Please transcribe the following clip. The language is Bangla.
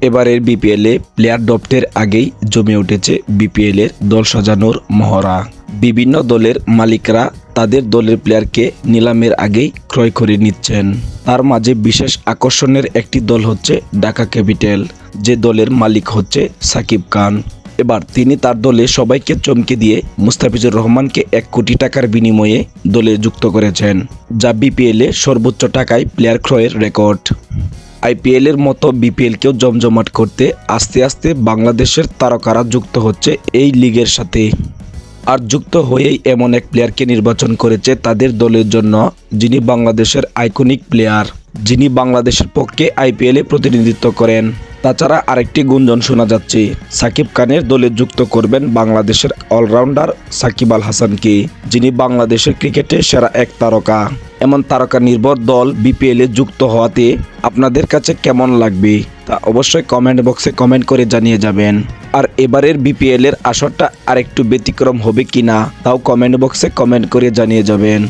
এবারের বিপিএলে প্লেয়ার ড্রাফটের আগেই জমে উঠেছে বিপিএল এর দল সাজানোর মহড়া। বিভিন্ন দলের মালিকরা তাদের দলের প্লেয়ারকে নিলামের আগেই ক্রয় করে নিচ্ছেন। তার মাঝে বিশেষ আকর্ষণের একটি দল হচ্ছে ঢাকা ক্যাপিটাল, যে দলের মালিক হচ্ছে সাকিব খান। এবার তিনি তার দলে সবাইকে চমকে দিয়ে মুস্তাফিজুর রহমানকে 1 কোটি টাকার বিনিময়ে দলে যুক্ত করেছেন, যা বিপিএলে সর্বোচ্চ টাকায় প্লেয়ার ক্রয়ের রেকর্ড। আইপিএল এর মতো বিপিএলকেও জমজমাট করতে আস্তে আস্তে বাংলাদেশের তারকারা যুক্ত হচ্ছে এই লিগের সাথে। আর যুক্ত হয়েই এমন এক প্লেয়ারকে নির্বাচন করেছে তাদের দলের জন্য, যিনি বাংলাদেশের আইকনিক প্লেয়ার, যিনি বাংলাদেশের পক্ষে আইপিএলে প্রতিনিধিত্ব করেন। তাছাড়া আরেকটি গুঞ্জন শোনা যাচ্ছে, সাকিব খানের দলে যুক্ত করবেন বাংলাদেশের অলরাউন্ডার সাকিব আল হাসানকে, যিনি বাংলাদেশের ক্রিকেটে সেরা এক তারকা। এমন তারকা নির্ভর দল বিপিএলে যুক্ত হওয়াতে আপনাদের কাছে কেমন লাগবে তা অবশ্যই কমেন্ট বক্সে কমেন্ট করে জানিয়ে যাবেন। আর এবারের বিপিএল এর আসরটা আরেকটু ব্যতিক্রম হবে কিনা তাও কমেন্ট বক্সে কমেন্ট করে জানিয়ে যাবেন।